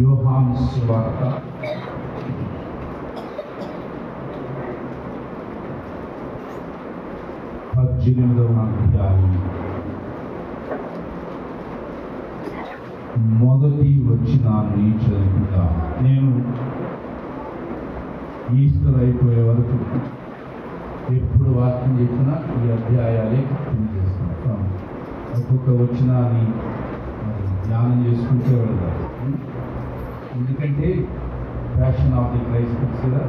యోహాను సువార్త 18వ అధ్యాయం మొదటి వచనాన్ని చదువుకుందాం. నేను ఈస్టర్ అయిపోయే వరకు ఎప్పుడు వాక్యం చెప్పినా ఈ అధ్యాయాలే చేస్తాం. ఒక్కొక్క వచనాన్ని ధ్యానం చేసుకుంటూ వెళ్తాం. ఎందుకంటే ఫ్యాషన్ ఆఫ్ ది క్రైస్ట్ కదా,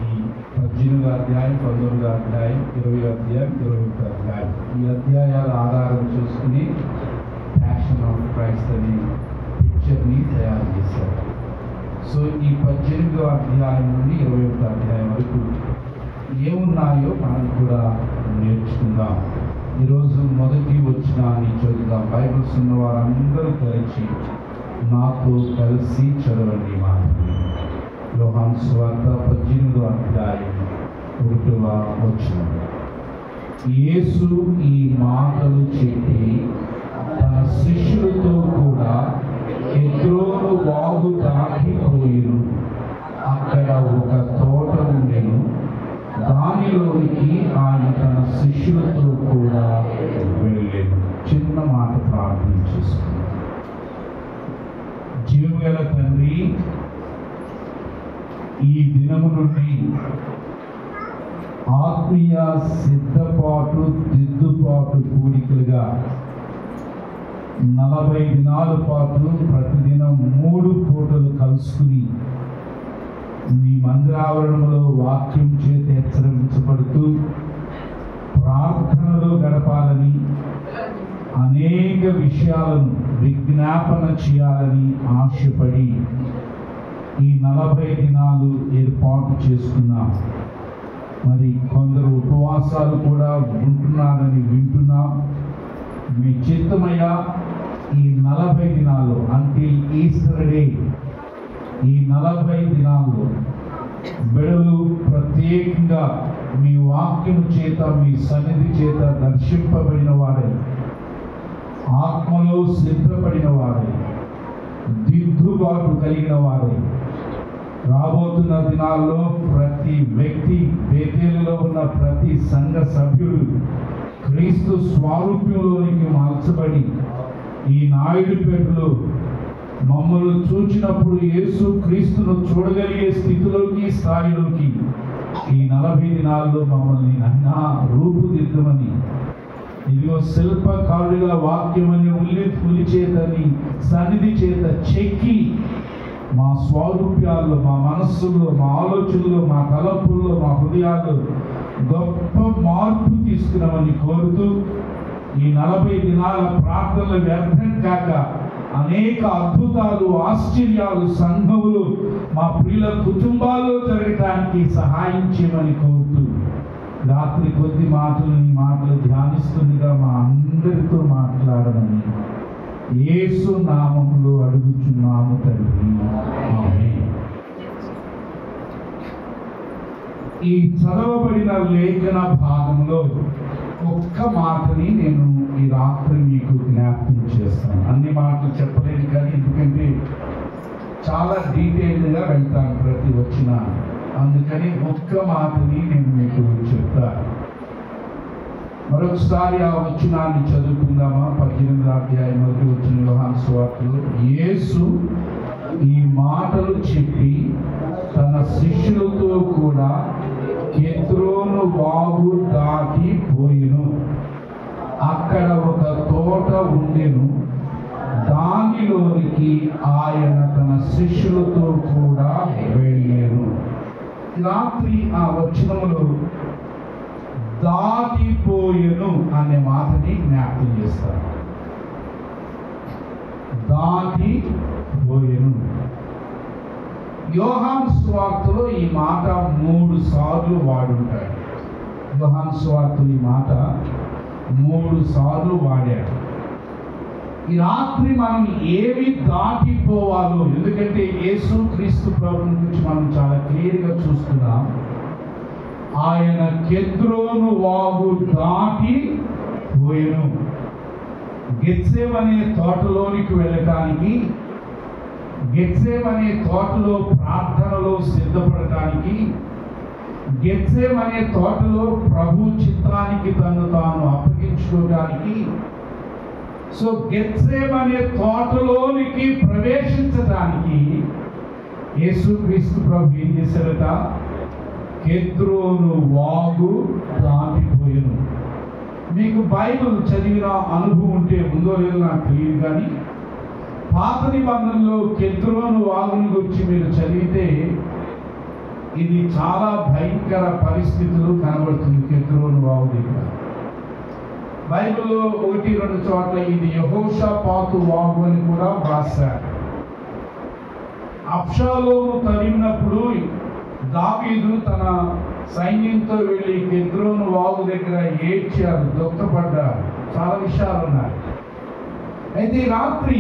ఈ 18వ అధ్యాయం, 19వ అధ్యాయం, 20వ అధ్యాయం, 21వ అధ్యాయం, ఈ అధ్యాయాల ఆధారం చేసుకుని ఫ్యాషన్ ఆఫ్ క్రైస్ట్ అనే పిక్చర్ని తయారు చేశారు. సో ఈ 18వ అధ్యాయం నుండి 21వ అధ్యాయం వరకు ఏమున్నాయో మనం కూడా నేర్చుకుందాం. ఈరోజు మొదటి వచనాన్ని చదువుదాం. బైబిల్స్ ఉన్న వారందరూ కలిసి నాతో కలిసి చదవండి. మాటలు యోహాను సువార్త 18వ అధ్యాయం 1వ వచనం. యేసు ఈ మాటలు చెప్పి తన శిష్యులతో కూడా కెద్రోను వాగు దాటిపోయిను. అక్కడ ఒక తోట ఉండెను. దానిలోనికి ఆయన తన శిష్యులతో కూడా వెళ్ళాను. చిన్న మాట ప్రార్థన చేసుకున్నాను. జీవగల తండ్రి, ఈ దినము నుండి ఆత్మీయ సిద్ధపాటు దిద్దుబాటు కూడికలుగా 40 దినాల పాటు ప్రతిదినం 3 పూటలు కలుసుకుని మీ మందిరావరణంలో వాక్యం చేత హెచ్చరించబడుతూ ప్రార్థనలో గడపాలని, అనేక విషయాలను విజ్ఞాపన చేయాలని ఆశపడి ఈ 40 దినాలు ఏర్పాటు చేసుకున్నాం. మరి కొందరు ఉపవాసాలు కూడా ఉంటున్నారని వింటున్నాం. మీ చిత్తమయ్యా, ఈ 40 దినాలు అంటే ఈస్టర్ డే, ఈ 40 దినాలు బిడలు ప్రత్యేకంగా మీ వాక్యం చేత, మీ సన్నిధి చేత దర్శింపబడిన వారై, ఆత్మలో సిద్ధపడిన వారై, దిద్దుబాటు కలిగిన వారై, రాబోతున్న దినాల్లో ప్రతి వ్యక్తి, బేతేలులో ఉన్న ప్రతి సంఘ సభ్యుడు క్రీస్తు స్వారూప్యంలోనికి మార్చబడి ఈ నాయుడుపేటలో మమ్మల్ని చూచినప్పుడు యేసు క్రీస్తును చూడగలిగే స్థితిలోకి, స్థాయిలోకి ఈ 40 దినాల్లో మమ్మల్ని నాయనా రూపుదిద్దమని, ఇదిగో శిల్పకారుడిగా వాక్యమని ఉల్లి చేతని సన్నిధి చేత చెక్కి మా స్వరూప్యాల్లో, మా మనస్సుల్లో, మా ఆలోచనలో, మా తలంపుల్లో, మా హృదయాల్లో గొప్ప మార్పు తీసుకున్నామని కోరుతూ ఈ 40 దినాల ప్రార్థనలు వ్యర్థం కాక అనేక అద్భుతాలు, ఆశ్చర్యాలు సంఘములు మా ప్రియుల కుటుంబాల్లో జరగటానికి సహాయం చేయమని కోరుతూ రాత్రి కొద్ది మాటలు, నీ మాటలు ధ్యానిస్తుండగా మా అందరితో మాట్లాడమని యేసు నామములో అడుగుచున్నాము తండ్రి, ఆమేన్. ఈ చదవబడిన లేఖన భాగంలో ఒక్క మాటని నేను ఈ రాత్రి మీకు జ్ఞాపకం చేస్తాను. అన్ని మాటలు చెప్పలేను కానీ, ఎందుకంటే చాలా డీటెయిల్డ్గా వెళ్తాను ప్రతి వచ్చిన, అందుకని ఒక్క మాటని నేను మీకు చెప్తాను. మరొకసారి ఆ వచనాన్ని చదువుకుందామా? 18వ అధ్యాయం 1వ వచనం యోహాను సువార్తలో, యేసు ఈ మాటలు చెప్పి తన శిష్యులతో కూడా కెద్రోను వాగు దాటి పోయెను. అక్కడ ఒక తోట ఉండెను. దానిలోనికి ఆయన తన శిష్యులతో కూడా వెళ్ళాను. రాత్రి ఆ వచనములో దాటిపోయెను అనే మాటని జ్ఞాపకం చేస్తారు. దాటిపోయెను. యోహాను సువార్తలో ఈ మాట 3 సార్లు వాడుంటాడు. యోహాను సువార్తలో ఈ మాట 3 సార్లు వాడాడు. ఈ రాత్రి మనం ఏవి దాటిపోవాలో, ఎందుకంటే యేసు క్రీస్తు ప్రభువుని గురించి మనం చాలా క్లియర్గా చూస్తున్నాం. ఆయన కెద్రోను వాగు దాటి పోయెను. గెత్సేమనే తోటలోనికి వెళ్ళటానికి, గెత్సేమనే తోటలో ప్రార్థనలో సిద్ధపడటానికి, గెత్సేమనే తోటలో ప్రభు చిత్తానికి తను తాను అప్పగించుకోవడానికి, సో గెత్సేమనే తోటలోనికి ప్రవేశించడానికి యేసుక్రీస్తు ప్రభు ఏం చేశారట? కెద్రోను వాగు దాటిపోయెను. మీకు బైబిల్ చదివిన అనుభవం ఉంటే ఉందో లేదో నాకు తెలియదు, కానీ పాత నిబంధనలో కెద్రోను వాగుని గురించి మీరు చదివితే ఇది చాలా భయంకర పరిస్థితులు కనబడుతుంది. కెద్రోను వాగు దగ్గర బైబిల్లో 1-2 చోట్ల ఇది యెహోషాపాతు వాగు అని కూడా రాశారు. అబ్షాలోము తరిమినప్పుడు దావీదు తన సైన్యంతో వెళ్ళి కెద్రోను వాగు దగ్గర ఏడ్చారు, దుఃఖపడ్డారు. చాలా విషయాలు ఉన్నాయి. అయితే రాత్రి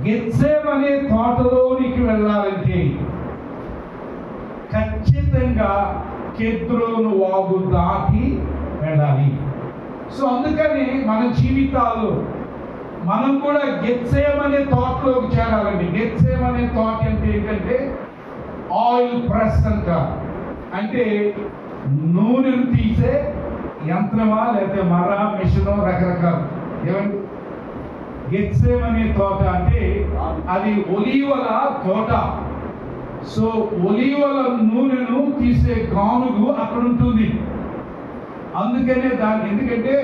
గెత్సేమనే తోటలోనికి వెళ్ళాలంటే ఖచ్చితంగా కెద్రోను వాగు దాటి వెళ్ళాలి. సో అందుకని మన జీవితాల్లో మనం కూడా గెత్సేమనే తోటలోకి చేరాలండి. గెత్సేమనే తోట అంటే ఏంటంటే ఆయిల్ ప్రెస్ అంటారు. అంటే నూనెను తీసే యంత్రమా లేకపోతే మర మిషను రకరకాలు. ఏమండి గెత్సేమనే తోట అంటే అది ఒలీవల తోట. సో ఒలీవల నూనెను తీసే గానుగు అక్కడ ఉంటుంది. అందుకనే దాన్ని, ఎందుకంటే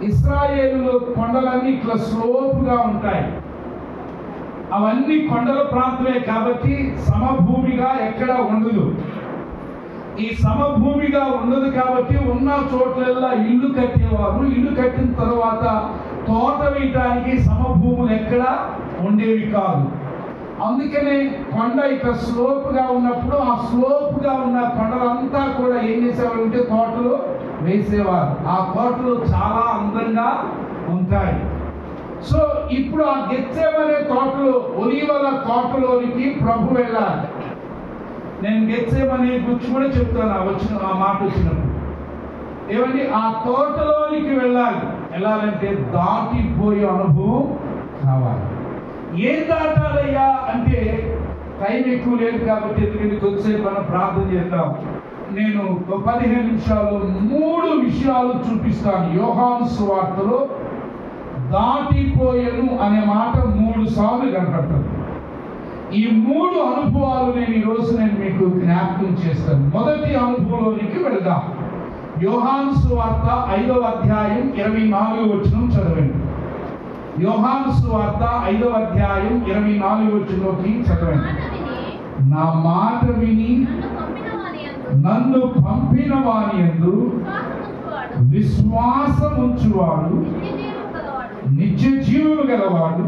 ఇశ్రాయేలులో కొండలన్నీ ఇట్లా స్లోప్గా ఉంటాయి. అవన్నీ కొండల ప్రాంతమే కాబట్టి సమభూమిగా ఎక్కడ ఉండదు. ఈ సమభూమిగా ఉండదు కాబట్టి ఉన్న చోట్లల్లా ఇల్లు కట్టేవారు. ఇల్లు కట్టిన తర్వాత తోట వేయటానికి సమభూములు ఎక్కడ ఉండేవి కాదు. అందుకనే కొండ ఇక్కడ స్లోప్గా ఉన్నప్పుడు ఆ స్లోప్గా ఉన్న కొండలంతా కూడా ఏం చేసేవారు అంటే తోటలో వేసేవారు. ఆ తోటలు చాలా అందంగా ఉంటాయి. సో ఇప్పుడు ఆ గెత్సేమనే తోటలో, ఒలీవల తోటలోనికి ప్రభు వెళ్ళాలి. నేను గెత్సేమనే గురించి కూడా చెప్తాను ఆ మాట వచ్చినప్పుడు. ఏమండి ఆ తోటలోనికి వెళ్ళాలంటే దాటిపోయే అనుభవం కావాలి. ఏం దాటాలయ్యా అంటే టైం ఎక్కువ లేదు కాబట్టి, ఎందుకంటే కొద్దిసేపు మనం ప్రార్థన చేద్దాం. నేను 15 నిమిషాల్లో 3 విషయాలు చూపిస్తాను. యోహాను సువార్తలో దాటిపోయెను అనే మాట 3 సార్లు కనపడుతుంది. ఈ 3 అనుభవాలు ఈరోజు నేను మీకు జ్ఞాపకం చేస్తాను. మొదటి అనుభవంలోనికి వెళదాం. యోహాను సువార్త 5వ అధ్యాయం 24వ వచనం చదవండి. యోహాను సువార్త 5వ అధ్యాయం 24వ వచనంలోకి చదవండి. నా మాట విని నన్ను పంపిన వాని యందు విశ్వాసముంచువాడు నిత్య జీవము గలవాడు,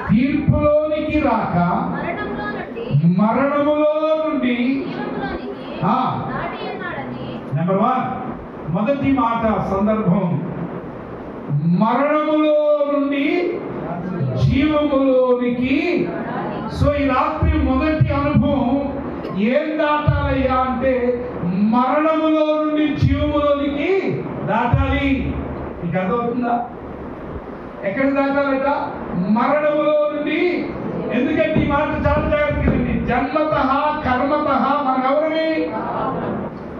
తీర్పులోనికి రాక మరణములో నుండి. నెంబర్ 1 మొదటి మాట సందర్భం మరణములో నుండి జీవములోనికి. సో ఈ రాత్రి మొదటి అనుభవం ఏం దాటాలయ్యా అంటే మరణములో నుండి జీవములోనికి దాటాలి. మీకు అర్థమవుతుందా? ఎక్కడ దాటాలట? మరణములో నుండి. ఎందుకంటే ఈ మాట చాలా జాగ్రత్తగా, జన్మతః కర్మతః మనం ఎవరిని?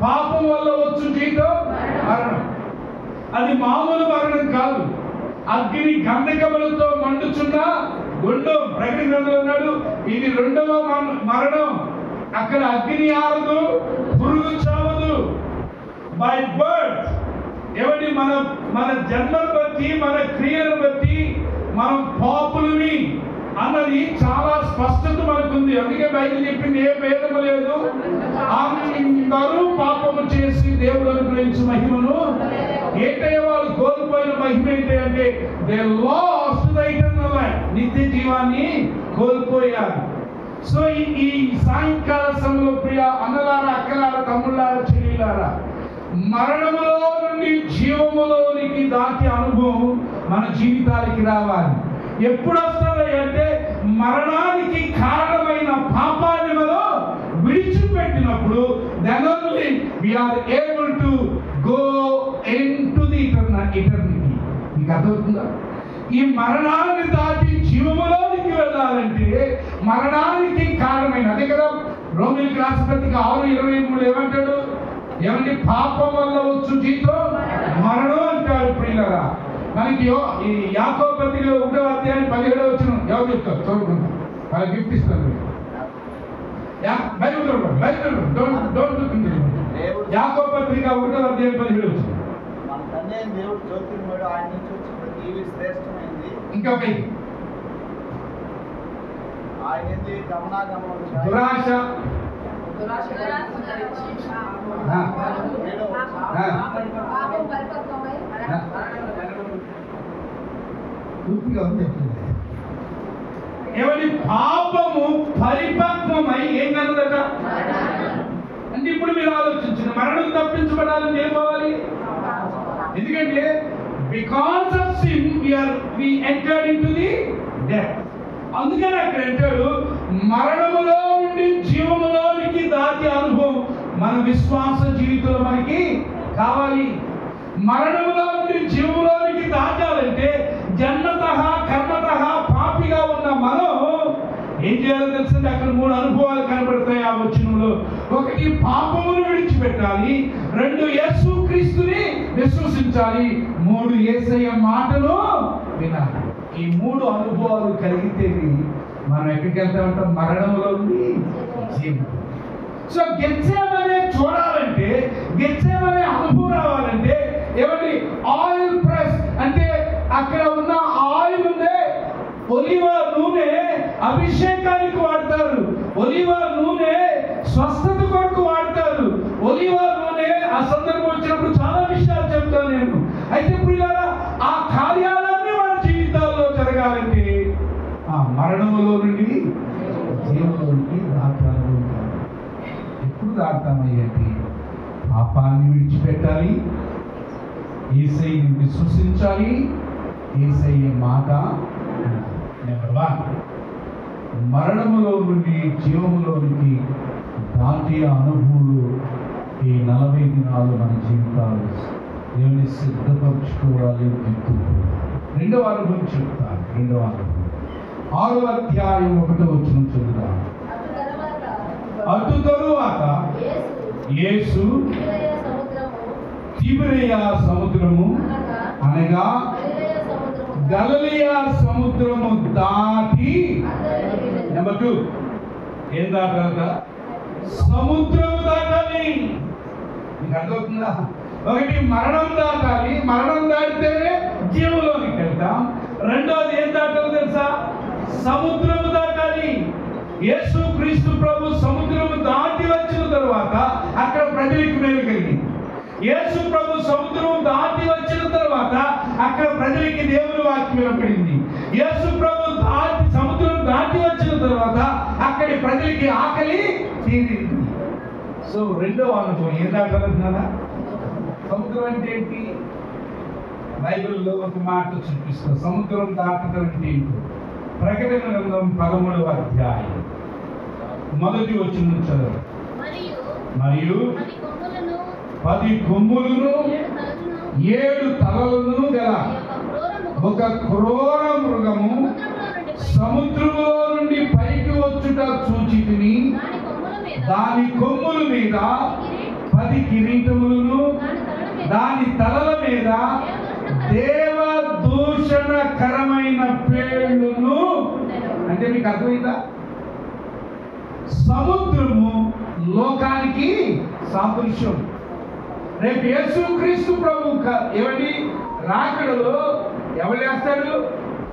పాపం వల్ల వచ్చు జీవితం మరణం. అది మామూలు మరణం కాదు. అగ్ని గంధకములతో మండుచున్న గుండం. ప్రకటన గ్రంథంలో ఉన్నాడు, ఇది 2వ మరణం. అక్కడ అగ్ని ఆరదు, పురుగు చావదు. బై బర్త్ ఏమండి, మన జన్మను బట్టి, మన క్రియను బట్టి మనం పాపులని అన్నది చాలా స్పష్టత మనకుంది. అందుకే బైబిల్ చెప్పింది ఏ భేదము లేదు, అందరూ పాపము చేసి దేవుడు అనుగ్రహించిన మహిమను ఏంటంటే వాళ్ళు కోల్పోయిన మహిమ ఏంటి అంటే they last the eternal life, నిత్య జీవాన్ని కోల్పోయారు. సో ఈ సాయంకాల సమయంలో ప్రియ అన్నలారా, అక్కలారా, తమ్ముళ్ళారా, చెల్లిలారా, మరణములో నుండి జీవములోనికి దాటి అనుభవం మన జీవితాలకి రావాలి. ఎప్పుడు వస్తుంది అంటే మరణానికి కారణమైన పాపాన్ని మనం విడిచిపెట్టినప్పుడు then only we are able to go into the eternity. మీకు అర్థమవుతుందా? ఈ మరణాన్ని దాటి జీవములోనికి వెళ్ళాలంటే మరణానికి కారణమైన, అదే కదా రోమిలికి రాసిన పత్రిక 6:23 ఏమంటాడు? ఏమంటే పాపం వల్ల వచ్చు జీతం మరణం అంటాడు. ప్రియులారా, మనకి ఈ యాకోబు పత్రికలో 1:17 ఎవరు చెప్తారు? చదువుకుంటాం, వాళ్ళకి గిఫ్ట్ ఇస్తారు. యాకోబు పత్రిక 1:17 ఇంకా దురాశ, ఏమని పాపము పరిపక్వమై ఏం కలదట అంటే ఇప్పుడు మీరు ఆలోచించండి, మరణం తప్పించబడాలని ఏం కావాలి? ఎందుకంటే because of sin we entered into the death. అందుకని అక్కడ అంటాడు మరణములో నుండి జీవములోనికి దాటి అనుభవం మన విశ్వాస జీవితంలో మనకి కావాలి. మరణములో నుండి జీవములోనికి దాటాలంటే జన్మతః కర్మతః పాపిగా ఉన్న మనం ఏం చేయాలో తెలుసండి? అక్కడ 3 అనుభవాలు కనబడతాయి ఆ వచనంలో. 1 పాపమును విడిచిపెట్టాలి, 2 యేసుక్రీస్తుని విశ్వసించాలి, 3 యేసయ్య మాటలు వినాలి. ఈ 3 అనుభవాలు కలిగితే మనం ఎక్కడికి వెళ్తా ఉంటాం? మరణంలో ఉంది జీవం. సో గెత్సేమనే చూడాలంటే, గెత్సేమనే అనుభవం రావాలంటే ఏమండి? ఆయిల్ ప్రెస్ అంటే అక్కడ ఉన్న ఆయిల్ ఉందే, ఒలివ నూనె అభిషేకానికి వాడతారు, ఒలివ నూనె స్వస్థత కొరకు వాడతారు, ఒలివ నూనె ఆ సందర్భం వచ్చినప్పుడు చాలా విషయాలు చెప్తాను నేను. అయితే ప్రియులారా, ఆ కార్యాలన్నీ మన జీవితాల్లో జరగాలంటే ఆ మరణంలో నుండి జీవంలోనికి దాటాలి. ఎప్పుడు దాటామయ్యంటే పాపాన్ని విడిచిపెట్టాలి, యేసయ్యని విశ్వసించాలి, యేసయ్య మాట. నెంబర్ 1, మరణములో నుండి జీవములోనికి దాటి అనుభూలు ఈ 40 దినాలు మన జీవితాలు దేవుని సిద్ధపరచుకోవాలి. రెండవ అనుభవం చెప్తాను. రెండవ అనుభవం 6వ అధ్యాయం 1వ వచనం చదువుతాం. అటు తరువాత యేసు తిబెరియా సముద్రము అనగా గలిలయ సముద్రము దాటి, నెంబర్ 2 ఏం దాటాలట? సముద్రము దాటాలి. మీకు అర్థమవుతుందా? 1 మరణం దాటాలి, మరణం దాటితేనే జీవంలోనికి వెళ్తాం. 2వది ఏం దాటాలి తెలుసా? సముద్రము దాటాలి. యేసు క్రీస్తు ప్రభు సముద్రము దాటి వచ్చిన తరువాత అక్కడ ప్రజలకు మేలు కలిగింది. యేసు ప్రభు సముద్రం దాటి వచ్చిన తర్వాత అక్కడ ప్రజలకి దేవుని వాక్యం వినపడింది. యేసు ప్రభు సముద్రం దాటి వచ్చిన తర్వాత అక్కడి ప్రజలకి ఆకలి తీరింది. సో రెండవ అనుభవం ఏం దాటాలంటున్నారా? సముద్రం అంటే ఏంటి? బైబిల్లో ఒక మాట చూపిస్తా. సముద్రం దాటడం అంటే ఏంటి? ప్రకటన గ్రంథం 13వ అధ్యాయం 1వ వచనం చదవండి. మరియు 10 కొమ్ములను 7 తలలను గల ఒక క్రూర మృగము సముద్రములో నుండి పైకి వచ్చుట చూచితిని. దాని కొమ్ముల మీద 10 కిరీటములను, దాని తలల మీద దేవదూషణకరమైన పేర్లను. అంటే మీకు అర్థమైందా? సముద్రము లోకానికి సాదృశ్యం. రేపు యేసుక్రీస్తు ప్రభు ఏమని రాకడలో ఎవరు లేస్తాడు?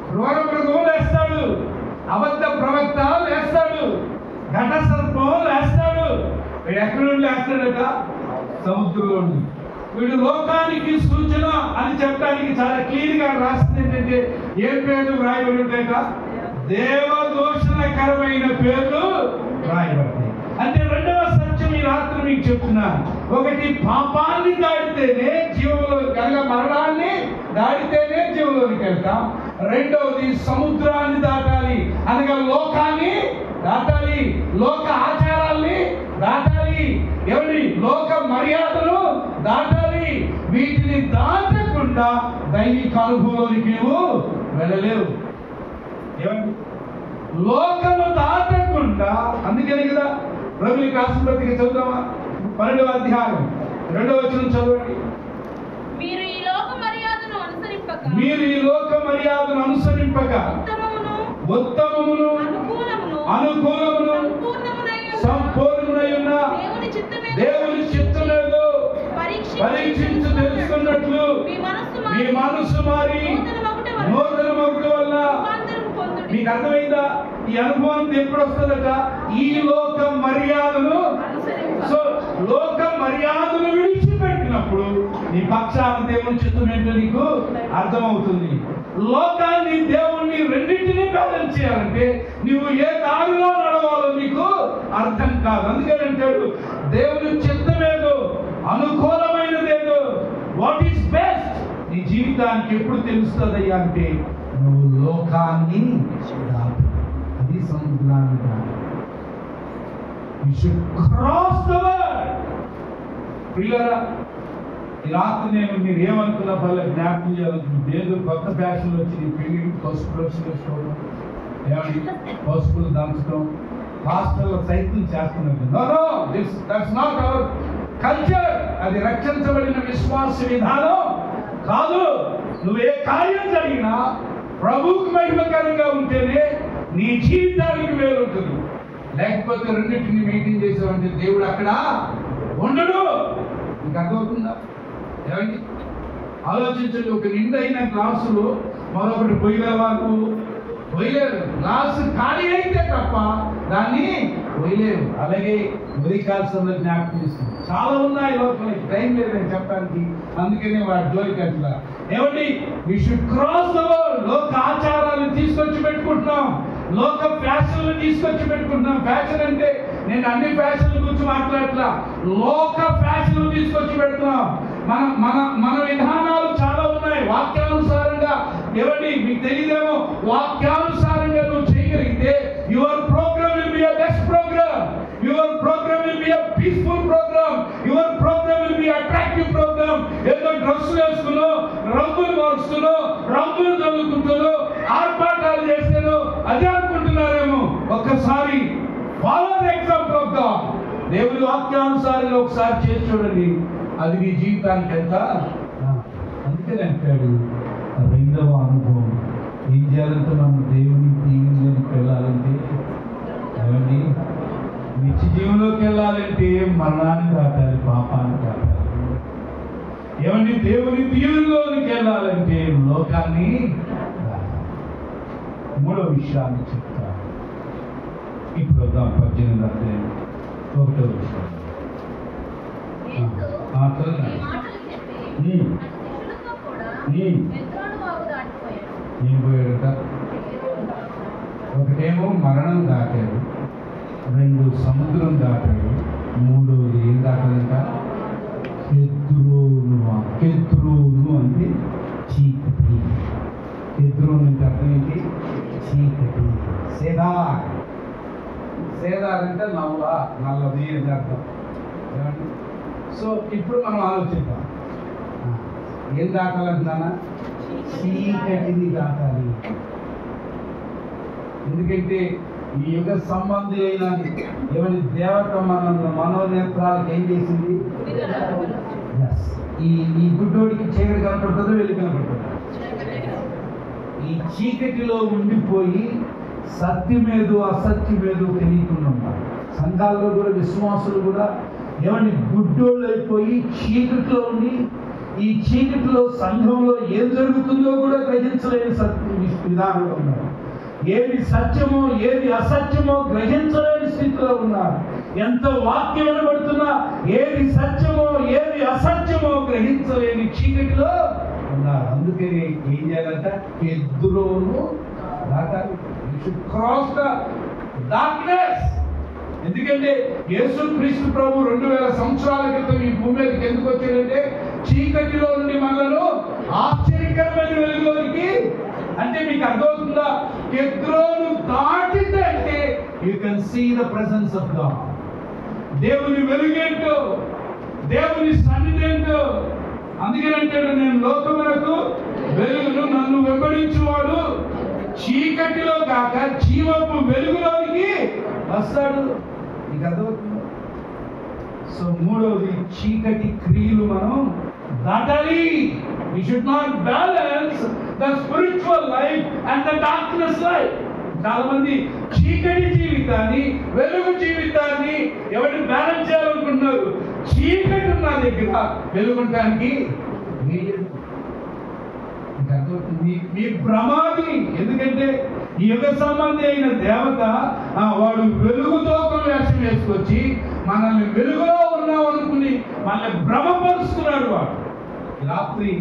క్రూర మృగం లేస్తాడు, అబద్ధ ప్రవక్త లేస్తాడు, ఘట సర్పం లేస్తాడు. వీడు ఎక్కడి నుండి లేస్తాడట? సముద్రంలో నుండి. వీడు లోకానికి సూచన అని చెప్పడానికి చాలా క్లియర్ గా రాసింది ఏంటంటే ఏ పేర్లు రాయబడి ఉంటాయట? దేవదూషణకరమైన పేర్లు రాయబడతాయి. అంటే రెండవ సత్యం ఈ రాత్రి మీకు చెప్తున్నాను. ఒకటి, పాపాన్ని దాడితేనే జీవంలోకి అనగా మరణాన్ని దాడితేనే జీవంలోకి వెళ్తాం. రెండవది, సముద్రాన్ని దాటాలి అనగా లోకాన్ని దాటాలి, లోక ఆచారాల్ని దాటాలి, ఎవరి లోక మర్యాదలు దాటాలి. వీటిని దాటకుండా దైవిక అనుభవంలోనికి నువ్వు వెళ్ళలేవు. ఏమండి? లోకము దాటకుండా, అందుకని కదా ప్రభువుకి రాసిన పత్రిక చదువుదామా? 12వ అధ్యాయం 2వ వచనం చదవండి. మీరు ఈ లోక మర్యాదను అనుసరింపక ఉత్తమమును అనుకూలమును సంపూర్ణమునై ఉన్న దేవుని చిత్తమేదో పరీక్షించి తెలుసుకున్నట్లు మీ మనస్సు మారి నూతన మగుట వల్ల. మీకు అర్థమైందా? ఈ అనుభవం ఎప్పుడు వస్తుందట? ఈ లోక మర్యాదను, సో లోక మర్యాదను విడిచిపెట్టినప్పుడు నీ పక్షాన దేవుని చిత్తం ఏంటో నీకు అర్థమవుతుంది. లోకాన్ని దేవుణ్ణి రెండింటినీ బ్యాలెన్స్ చేయాలంటే నువ్వు ఏ దారిలో నడవాలో నీకు అర్థం కాదు. అందుకని అంటాడు దేవుని చిత్తమేదో, అనుకూలమైనదేదో, వాట్ ఈస్ బెస్ట్ నీ జీవితానికి ఎప్పుడు తెలుస్తుందయ్యా అంటే నువ్వు లోకాన్ని దాటు. అది సముద్రాన్ని దాటు. You should cross the world. పిల్లరా, ఈ రాత్రి నేను మీరు ఏమనుకున్నా పర్లే జ్ఞాపకం చేయాలనుకుంటుంది. ఏదో కొత్త ఫ్యాషన్లు వచ్చి నీ పెళ్లి పసుపు వేసుకోవడం, ఏమండి పసుపులు దంచడం, హాస్టల్లో సైతం చేస్తున్నట్టు. That's not our culture. అది రక్షించబడిన విశ్వాస విధానం కాదు. నువ్వు ఏ కార్యం జరిగినా ప్రభువుకు మహిమకరంగా ఉంటేనే నీ జీవితానికి వేరు ఉంటుంది. లేకపోతే రెండింటిని మెయింటైన్ చేసావంటే దేవుడు అక్కడ ఉండడు. నీకు అర్థమవుతుందా? ఏమండి ఆలోచించండి. ఒక నిండైన గ్లాసులు మరొకటి పోయగలవాకు పోయలేరు. గ్లాసు ఖాళీ అయితే తప్ప దాన్ని పోయలేరు. అలాగే ఉదయకాల్సంలో జ్ఞాపకం చేస్తుంది. చాలా ఉన్నాయి లోపల, టైం లేదని చెప్పడానికి, అందుకనే వాటి జోలికి అట్లా. ఏమండి, we should cross the world. లోక ఆచారాలను తీసుకొచ్చి పెట్టుకుంటున్నాం, లోక ఫ్యాషన్లు తీసుకొచ్చి పెట్టుకుంటున్నాం. ఫ్యాషన్ అంటే నేను అన్ని ఫ్యాషన్ల గురించి మాట్లాడట్లా, లోక ఫ్యాషన్లు తీసుకొచ్చి పెడుతున్నాం. మన మన మన విధానాలు చాలా ఉన్నాయి. వాక్యానుసారంగా ఏమండి మీకు తెలియదేమో, వాక్యానుసారంగా నువ్వు చేయగలిగితే your program will be a best program, your program will be a peaceful program, your program will be attractive program. ఏదో డ్రెస్ వేసుకునో, రంగులు మారుస్తున్నో, రంగులు చదువుకుంటున్నో, ఆర్పాటాలు చేస్తేనో అదే అనుకుంటున్నారేమో. ఒక్కసారి follow the example of God. దేవుని వాక్యానుసారంగా ఒకసారి చేసి చూడండి, అది మీ జీవితానికి ఎంత. అందుకని అంటాడు రెండవ అనుభవం ఏం చేయాలంటే మనం దేవుని దీవెనలోకి వెళ్ళాలంటే, ఏమండి నిత్య జీవంలోకి వెళ్ళాలంటే మరణాన్ని దాటాలి, పాపాన్ని దాటాలి. ఏమండి దేవుని దీవెనలోకి వెళ్ళాలంటే లోకాన్ని. మూడో విషయాన్ని చెప్తాను ఇప్పుడు. 18వ అధ్యాయం 1వ విషయం. ఏం పోయాడట? ఒకటేమో మరణం దాటాడు, 2 సముద్రం దాటాడు, 3వది ఏం దాటాడంట? కెద్రోను అంటే చీకటి. కెద్రోను అంటే అర్థం ఏంటి? చీకటి. సేదార్ అంటే నల్లది అని అర్థం. సో ఇప్పుడు మనం ఆలోచిద్దాం, ఏం దాటాలంటున్నానా? చీకటిని దాటాలి. ఎందుకంటే ఈ యుగ సంబంధి అయిన ఎవరి దేవత మనోనేత్రాలకు ఏం చేసింది? ఈ గుడ్డోడికి చీకటి కనపడుతుందో వెళ్ళి కనపడుతుంది. ఈ చీకటిలో ఉండిపోయి సత్యమేదో అసత్యమేదో తెలియకుండా ఉన్నారు. సంఘాల్లో కూడా విశ్వాసులు కూడా ఏమండి గుడ్డోళ్ళు అయిపోయి చీకట్లో ఉండి ఈ చీకటిలో సంఘంలో ఏం జరుగుతుందో కూడా గ్రహించలేని విధానంలో ఉన్నారు. ఏది సత్యమో ఏది అసత్యమో గ్రహించలేని స్థితిలో ఉన్నారు. ఎంత వాక్యం వినబడుతున్నా ఏది సత్యమో ఏది అసత్యమో గ్రహించలేని చీకటిలో ఉన్నారు. అందుకే ఏం చేయాలంట? ఎద్దులోను దాటాలి. You should cross the darkness. ఎందుకంటే యేసుక్రీస్తు ప్రభు 2000 సంవత్సరాల క్రితం ఈ భూమి మీదకి ఎందుకు వచ్చాడంటే చీకటిలో నుండి మనలను ఆశ్చర్యకరమైన వెలుగులోనికి. అంటే మీకు అర్థమవుతుందా? ఎద్రోను దాటిందంటే you can see the presence of God. దేవుని వెలుగేంటో, దేవుని సన్నిధి ఏంటో. అందుకేనంటే నేను లోకమునకు వెలుగును, నన్ను వెంబడించువాడు చీకటిలో కాక జీవపు వెలుగులోనికి వస్తాడు. నీకు అర్థమవుతుంది? సో మూడవది, చీకటి క్రియలు మనం దాటాలి. We should not balance the spiritual life and the darkness life. చాలా మంది చీకటి జీవితాన్ని వెలుగు జీవితాన్ని ఎవరిని బ్యాలెన్స్ చేయాలనుకుంటున్నారు. చీకటి ఉన్న దగ్గర వెలుగుంటానికి మీ ప్రమాది. ఎందుకంటే ఈ యుగ సంబంధి అయిన దేవత వాడు వెలుగుతో వేషం వేసుకొచ్చి మనల్ని వెలుగులో ఉన్నాం అనుకుని మనల్ని భ్రమపరుస్తున్నాడు. వాడు రాత్రి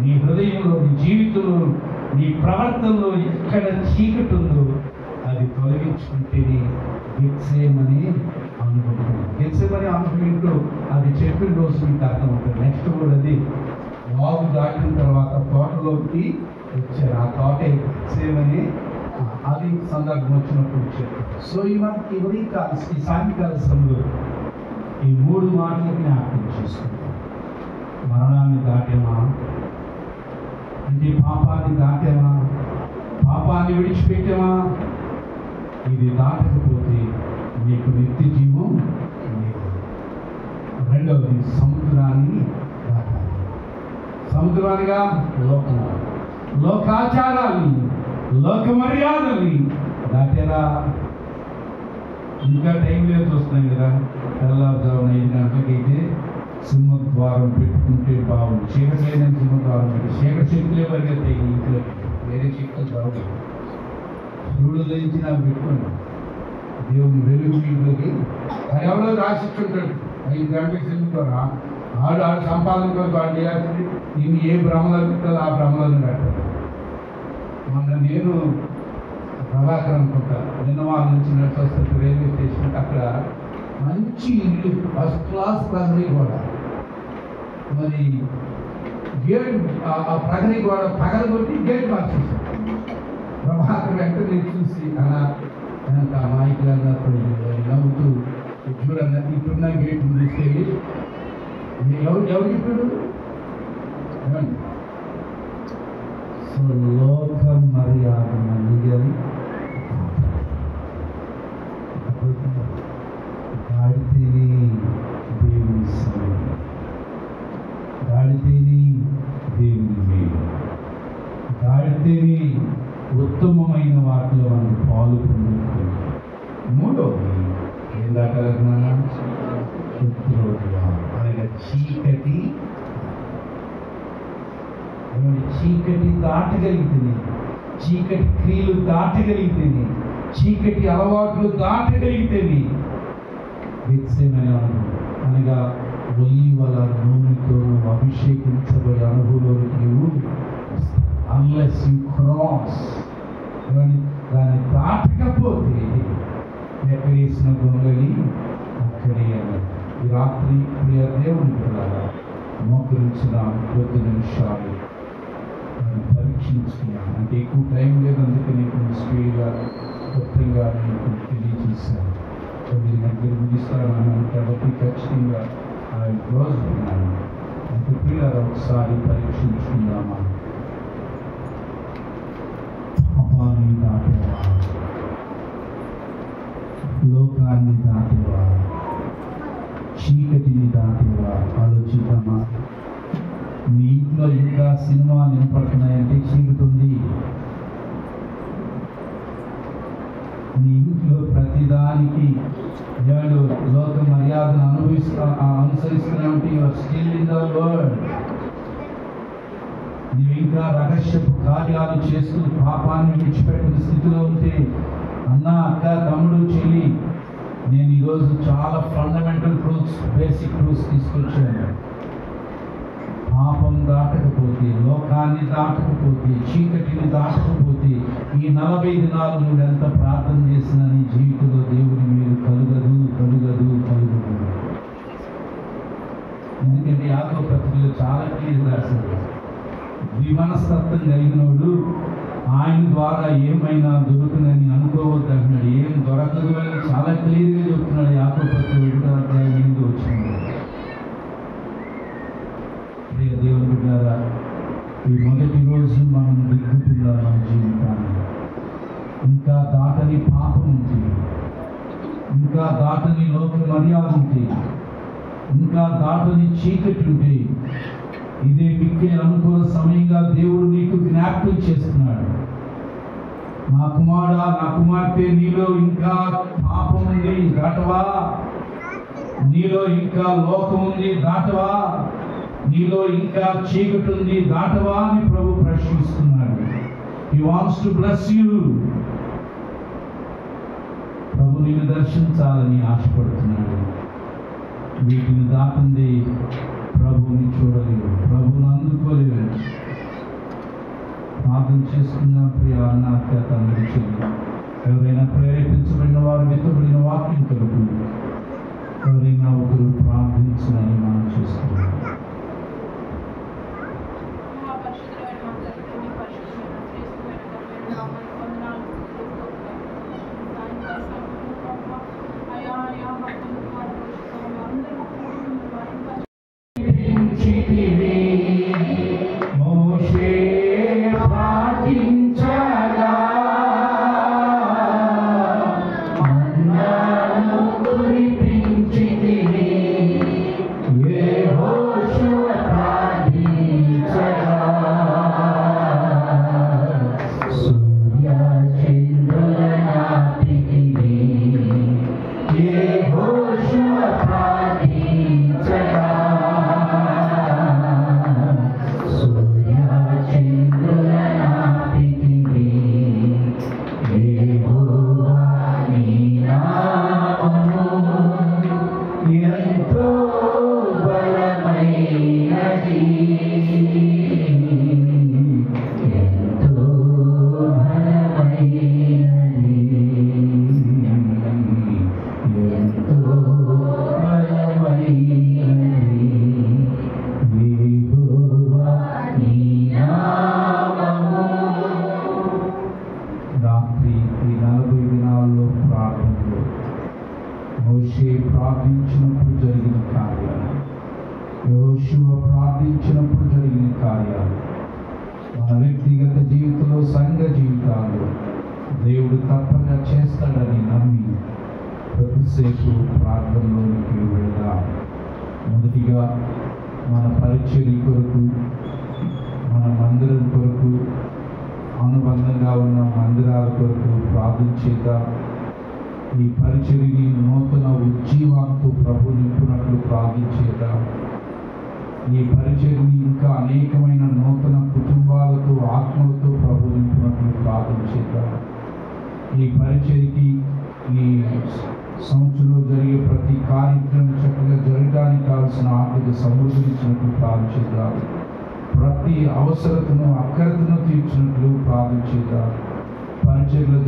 నీ హృదయంలో, నీ జీవితంలో, నీ ప్రవర్తనలో ఎక్కడ చీకటి ఉందో అది తొలగించుకుంటేనే గెత్సేమని అనుకుంటున్నాను. గెత్సేమని అనుకుంటూ అది చెప్పిన రోజు మీకు అర్థమవుతుంది. నెక్స్ట్ కూడా అది వాగు దాటిన తర్వాత తోటలోకి వచ్చారు. ఆ తోట గెత్సేమని అది సందర్భం వచ్చినప్పుడు చెప్పారు. సో ఈ సాయంకాల సమయంలో ఈ 3 మాటలు జ్ఞాపకం చేసుకుంటాం. మరణాన్ని దాటేమా అంటే పాపాన్ని దాటేమా, పాపాన్ని విడిచిపెట్టామా? ఇది దాటకపోతే నీకు నిత్య జీవం లేదు. రెండవది, సముద్రాన్ని దాటాలి. సముద్రానిగా లోకాచారాన్ని, లోక మర్యాదల్ని దాటేరా. ఇంకా టైం లేదు, చూస్తున్నాం కదా. తెల్లవారుజామున 5 గంటలకైతే సింహద్వారం పెట్టుకుంటే బాగుంది. చీకటి లేదని సింహద్వారం పెట్టి చీకటి శక్తులే పరిగెత్తాయి ఇంట్లో. వేరే శక్తులు బాగుంది. సూర్యుడు లేచి నాకు పెట్టుకోండి దేవుని వెలుగు ఇంట్లోకి. అది ఎవరో రాసిస్తుంటాడు 5 గంటలకు సింహద్వారం. ఆడు సంపాదన కొరకు ఆడు చేయాల్సింది. ఈయన ఏ భ్రమలను పెట్టాలో ఆ భ్రమలను పెట్టాలి. మొన్న నేను ప్రభాకర్ అనుకుంటా నిన్నవాళ్ళ నుంచి నడిచి వస్తే రైల్వే స్టేషన్కి అక్కడ మంచి ఇల్లు, ఫస్ట్ క్లాస్ ప్రహరీ గోడ. మరి గేట్ ఆ ప్రహరీ గోడ పగలగొట్టి గేట్ మార్చేసారు. ప్రభాకర్ వెంటనే చూసి అలా నాయకులందరూ నవ్వుతూ చూడన్నా ఇప్పుడున్న గేట్ తీసుకెళ్ళి ఎవరు ఇప్పుడు సో లోక మర్యాద మళ్ళీ దాడితేనే దేవుని సమయం, దాడితేనే దేవుని మేలు, దాడితేనే ఉత్తమమైన వాటిలో మనం పాలు పొందుతుంది. మూడవది ఏం దాటాలన్నా అనగా చీకటి. చీకటి దాటగలిగితేనే, చీకటి క్రియలు దాటగలిగితేనే, చీకటి అలవాట్లు దాటగలిగితేనే గెత్సేమని అనగా ఒలీవల నూనెతో అభిషేకించబడే అనుభవంలోకి నువ్వు అన్లెస్ యూ క్రాస్. దాన్ని దాటకపోతే ఎక్కడేసిన గొంగలి అక్కడే అన్నది. ఈ రాత్రి ప్రియ దేవుని పిల్లగా మోకరించిన 10 నిమిషాలు పరీక్షించుకున్నాను. అంటే ఎక్కువ టైం లేదు, అందుకని కొంచెం స్పీడ్గా కొత్తగా మీకు తెలియజేశాను. 9 గంటలకు ముగిస్తాను కాబట్టి ఖచ్చితంగా రోజు ఉన్నాను. అంటే పిల్లలు ఒకసారి పరీక్షించుకుందామా? పాపాన్ని దాటేవా, లోకాన్ని దాటేవా, చీకటిని దాటేవా? ఆలోచిద్దామా? మీ ఇంట్లో ఇంకా సినిమాలు వినపడుతున్నాయంటే చీకటి ఉంది. నీ ఇంట్లో ప్రతిదానికి ఏడు లోక మర్యాదను అనుసరిస్తున్నామంటే you are still in the world. నీవు ఇంకా రహస్యపు కార్యాలు చేస్తూ పాపాన్ని విడిచిపెట్టిన స్థితిలో ఉంటే, అన్న, అక్క, తమ్ముడు, చెల్లి, నేను ఈరోజు చాలా ఫండమెంటల్ ట్రూత్స్, బేసిక్ ట్రూత్స్ తీసుకొచ్చాను. పాపం దాటకపోతే, లోకాన్ని దాటకపోతే, చీకటిని దాటకపోతే, ఈ 40 దినాలు నువ్వు ఎంత ప్రార్థన చేసినా నీ జీవితంలో దేవుని మీరు కలుగదు. ఎందుకంటే యాకోబు పత్రికలో చాలా క్లియర్ రాశారు. విమనస్తత్వం కలిగినోడు ఆయన ద్వారా ఏమైనా దొరుకునని అనుకోవద్దు అంటున్నాడు. ఏం దొరకదు అని చాలా క్లియర్గా చెప్తున్నాడు. యాకోబు పత్రిక 1వ అధ్యాయం 8 వచ్చింది. దేవుని బిడ్డలారా, ఈ మొదటి రోజు మనం దిద్దుతున్నాం మన జీవితాన్ని. ఇంకా దాటని పాపం ఉంది, ఇంకా దాటని లోక మర్యాద ఉంది, ఇంకా దాటని చీకటి ఉంటే, ఇదే మిక్కిలి అనుకూల సమయంగా దేవుడు నీకు జ్ఞాపకం చేస్తున్నాడు. నా కుమారుడా, నా కుమార్తె, నీలో ఇంకా పాపం ఉంది, దాటవా? నీలో ఇంకా లోకం ఉంది, దాటవా? నీలో ఇంకా చీకటి ఉంది, దాటవా అని ప్రభు ప్రశ్నిస్తున్నాడు. He wants to bless you. ప్రభు నిన్ను దర్శించాలని ఆశపడుతున్నాడు. వీటిని దాటింది ప్రభుని చూడలేవు, ప్రభుని అందుకోలేవు. ప్రార్థన చేసుకున్నాం. ప్రియ అన్నాక తండ్రి చెల్లి, ఎవరైనా ప్రేరేపించబడిన వారు, విత్తబడిన వాక్యం కొరకు ఎవరైనా ఒకరు ప్రార్థించాలని మనం చేస్తున్నాం. ప్రార్థించినప్పుడు జరిగిన కార్యాలు, యెహోషువ ప్రార్థించినప్పుడు జరిగిన కార్యాలు మన వ్యక్తిగత జీవితంలో, సంఘ జీవితాల్లో దేవుడు తప్పక చేస్తాడని నమ్మి ప్రతిసేపు ప్రార్థనలోనికి వెళ్దాం. మొదటిగా మన పరిచర్య కొరకు, మన మందిరం కొరకు, అనుబంధంగా ఉన్న మందిరాల కొరకు ప్రార్థన చేద్దాం. ఈ పరిచర్యని నూతన ఉజ్జీవంతో ప్రభు నింపునట్లు ప్రార్థించేద్దాం. ఈ పరిచర్యని ఇంకా అనేకమైన నూతన కుటుంబాలతో, ఆత్మలతో ప్రభు నింపునట్లు ప్రార్థించేద్దాం. ఈ పరిచర్యకి ఈ సంవత్సరంలో జరిగే ప్రతి కార్యక్రమం చక్కగా జరగడానికి కావాల్సిన ఆర్థిక సమృద్ధించినట్లు ప్రార్థించేద్దాం. ప్రతి అవసరతను, అక్కరతను తీర్చినట్లు ప్రార్థించేద్దాం. పరిచర్యలో